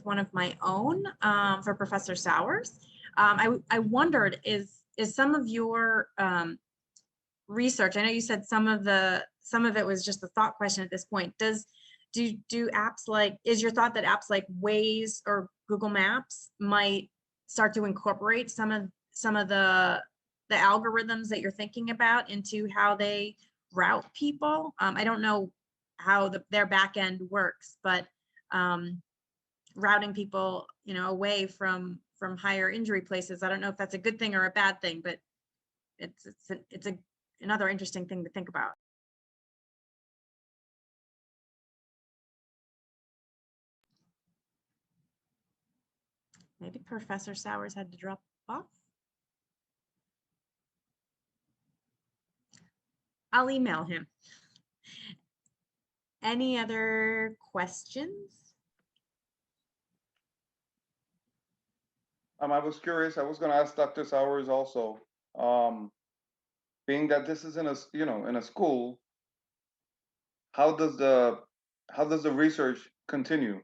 one of my own for Professor Sowers. I wondered, is some of your research, I know you said some of it was just a thought question at this point. Do apps like, is your thought that apps like Waze or Google Maps might start to incorporate some of the algorithms that you're thinking about into how they route people? I don't know how their back end works, but routing people, away from higher injury places. I don't know if that's a good thing or a bad thing, but it's another interesting thing to think about. Maybe Professor Sowers had to drop off. I'll email him. Any other questions? I was curious. I was going to ask Dr. Sowers also. Being that this is in a school, how does the research continue?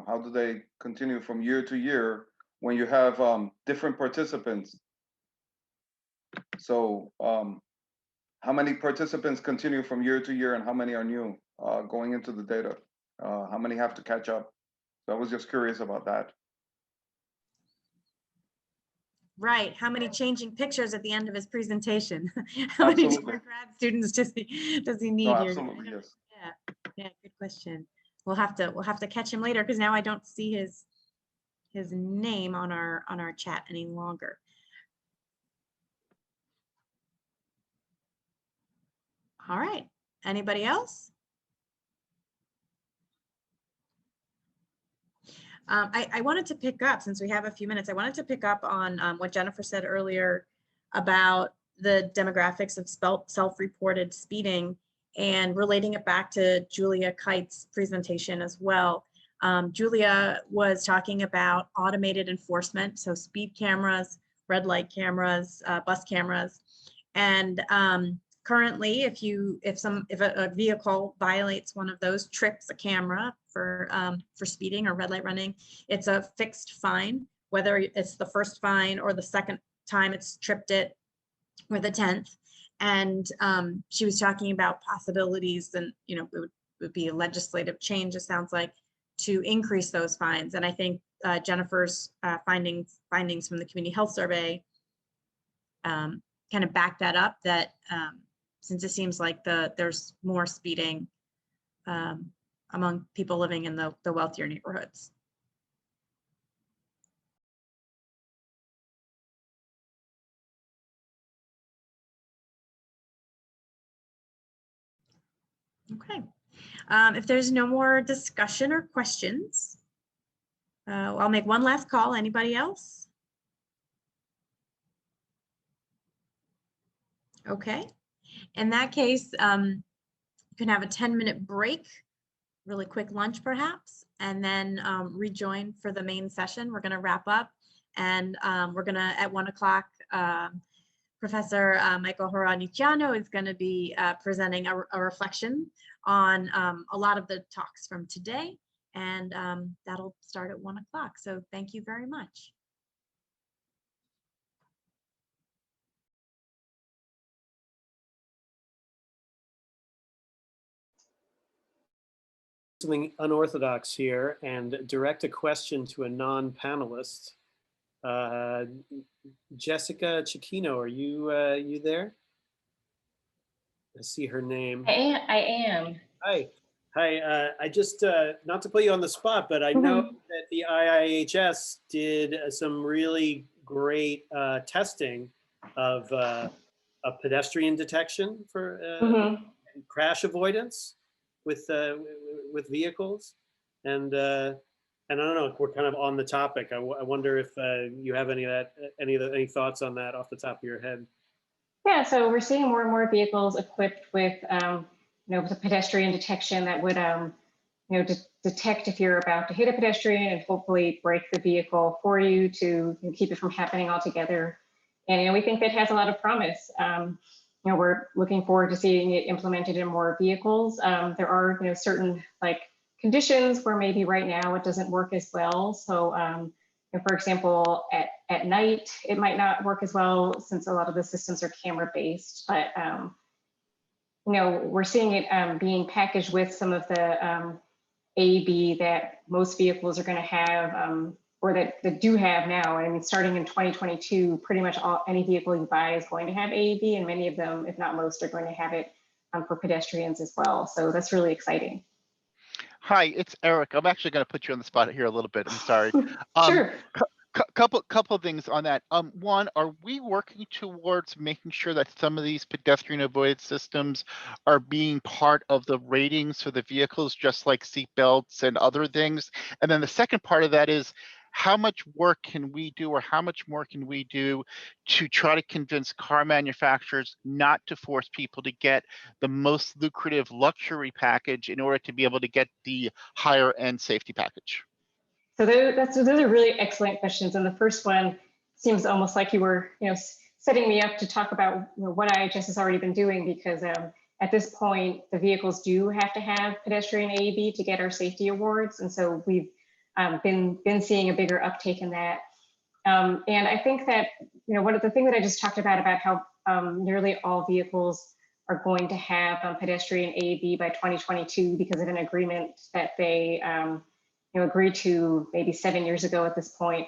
How do they continue from year to year when you have different participants? So how many participants continue from year to year, and how many are new going into the data? How many have to catch up? So I was just curious about that. Right. How many changing pictures at the end of his presentation? How many different grad students does he need here? Absolutely, yes. Yeah, good question. We'll have to catch him later, because now I don't see his name on our chat any longer. All right. Anybody else? I wanted to pick up, since we have a few minutes, I wanted to pick up on what Jennifer said earlier about the demographics of self-reported speeding, and relating it back to Julia Kite's presentation as well. Julia was talking about automated enforcement, so speed cameras, red light cameras, bus cameras, and currently, if a vehicle violates one of those, trips a camera for speeding or red light running, it's a fixed fine, whether it's the first fine or the second time it's tripped it, or the 10th. And she was talking about possibilities, and it would be a legislative change, it sounds like, to increase those fines. And I think Jennifer's findings from the community health survey kind of back that up, that since it seems like there's more speeding among people living in the wealthier neighborhoods. Okay. If there's no more discussion or questions, I'll make one last call. Anybody else? Okay. In that case, you can have a 10-minute break, really quick lunch perhaps, and then rejoin for the main session. We're going to wrap up, and we're going to, at 1 o'clock, Professor Michael Horaniciano is going to be presenting a reflection on a lot of the talks from today, and that'll start at 1 o'clock. So thank you very much. Something unorthodox here and direct a question to a non-panelist. Jessica Chiquino, are you there? I see her name. I am. Hi. I just, not to put you on the spot, but I know that the IIHS did some really great testing of pedestrian detection for crash avoidance with vehicles, and I don't know, we're kind of on the topic. I wonder if you have any thoughts on that off the top of your head. Yeah, so we're seeing more and more vehicles equipped with with a pedestrian detection that would detect if you're about to hit a pedestrian and hopefully brake the vehicle for you to keep it from happening altogether. And we think that has a lot of promise. We're looking forward to seeing it implemented in more vehicles. There are certain conditions where maybe right now it doesn't work as well. So, for example, at night, it might not work as well since a lot of the systems are camera based, but we're seeing it being packaged with some of the AEB that most vehicles are going to have, or that do have now. I mean, starting in 2022, pretty much any vehicle you buy is going to have AEB, and many of them, if not most, are going to have it for pedestrians as well. So that's really exciting. Hi, it's Eric. I'm actually going to put you on the spot here a little bit. I'm sorry. Sure. Couple of things on that. One, are we working towards making sure that some of these pedestrian avoidance systems are being part of the ratings for the vehicles, just like seat belts and other things? And then the second part of that is, how much work can we do, or how much more can we do to try to convince car manufacturers not to force people to get the most lucrative luxury package in order to be able to get the higher end safety package? So those are really excellent questions. And the first one seems almost like you were, setting me up to talk about what IHS has already been doing, because at this point, the vehicles do have to have pedestrian AEB to get our safety awards. And so we've been seeing a bigger uptake in that. And I think that, one of the things that I just talked about how nearly all vehicles are going to have pedestrian AEB by 2022 because of an agreement that they agreed to maybe 7 years ago at this point,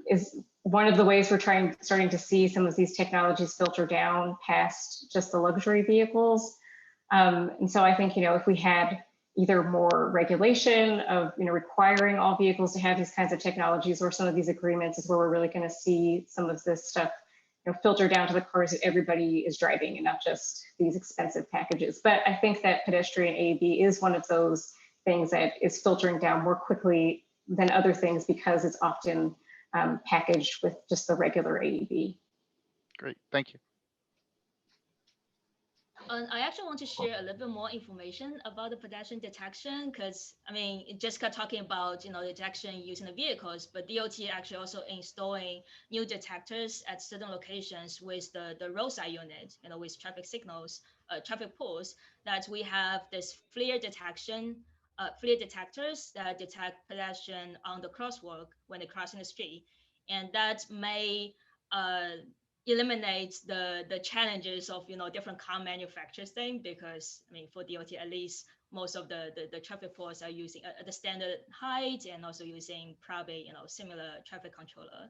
is one of the ways we're starting to see some of these technologies filter down past just the luxury vehicles. And so I think, if we had either more regulation of, requiring all vehicles to have these kinds of technologies, or some of these agreements, is where we're really going to see some of this stuff, filter down to the cars that everybody is driving, and not just these expensive packages. But I think that pedestrian AEB is one of those things that is filtering down more quickly than other things, because it's often packaged with just the regular AEB. Great, thank you. I actually want to share a little bit more information about the pedestrian detection, because Jessica talking about detection using the vehicles, but DOT actually also installing new detectors at certain locations with the roadside unit, with traffic signals, traffic poles, that we have this FLIR detection, FLIR detectors that detect pedestrian on the crosswalk when they're crossing the street, and that may eliminates the challenges of different car manufacturers thing, because for DOT at least most of the traffic poles are using the standard height, and also using probably similar traffic controller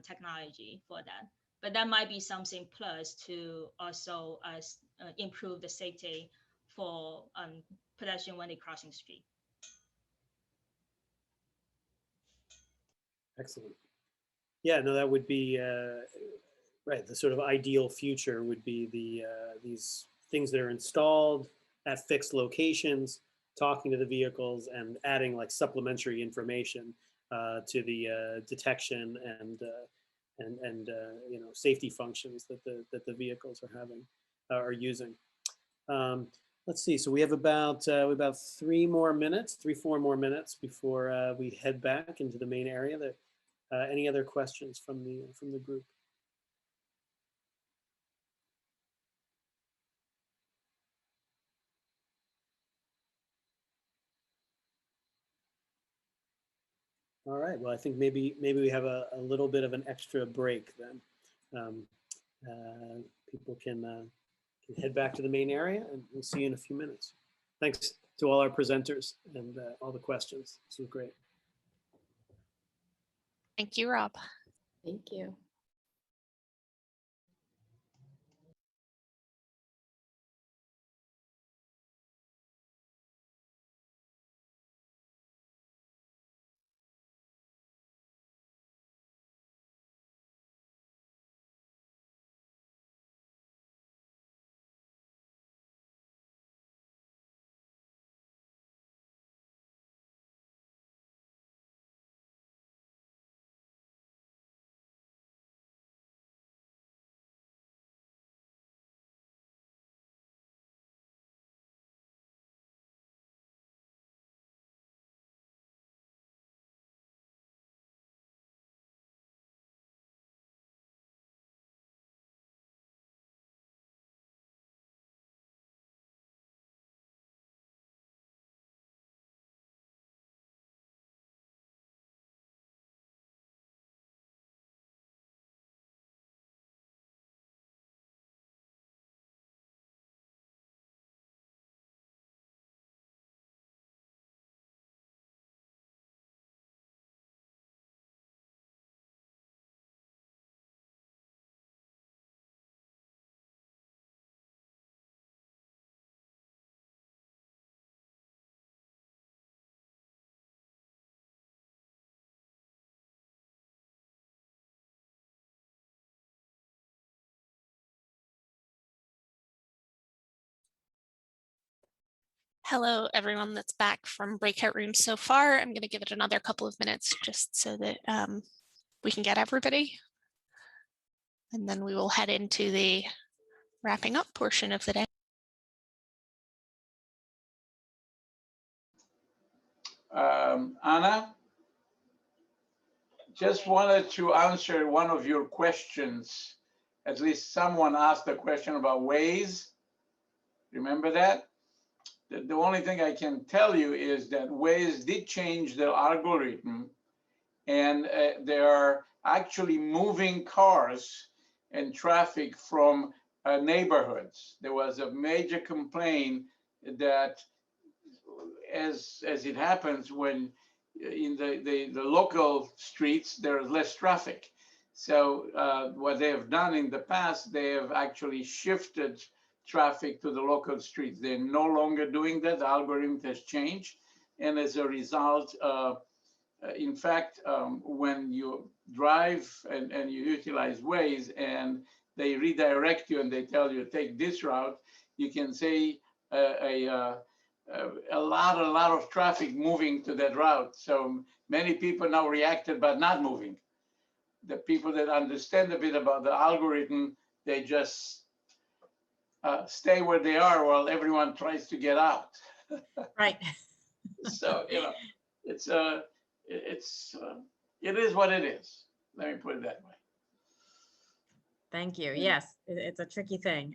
technology for that. But that might be something plus to also improve the safety for pedestrian when they crossing the street. Excellent. Yeah, no, that would be right. The sort of ideal future would be these things that are installed at fixed locations, talking to the vehicles and adding like supplementary information to the detection and safety functions that the vehicles are having are using. Let's see. So we have about 4 more minutes before we head back into the main area. Any other questions from the group? All right. Well, I think maybe we have a little bit of an extra break then. People can head back to the main area, and we'll see you in a few minutes. Thanks to all our presenters and all the questions. This was great. Thank you, Rob. Thank you. Hello, everyone that's back from breakout rooms so far. I'm going to give it another couple of minutes just so that we can get everybody. And then we will head into the wrapping up portion of the day. Anna, just wanted to answer one of your questions. At least someone asked a question about Waze. Remember that? The only thing I can tell you is that Waze did change their algorithm, and they are actually moving cars and traffic from neighborhoods. There was a major complaint that as it happens when in the local streets, there's less traffic. So what they have done in the past, they have actually shifted traffic to the local streets. They're no longer doing that. The algorithm has changed. And as a result, in fact, when you drive and you utilize Waze and they redirect you and they tell you take this route, you can say a lot of traffic moving to that route. So many people now reacted by not moving. The people that understand a bit about the algorithm, they just stay where they are while everyone tries to get out. Right. So, you know, it is what it is. Let me put it that way. Thank you. Yes, it's a tricky thing.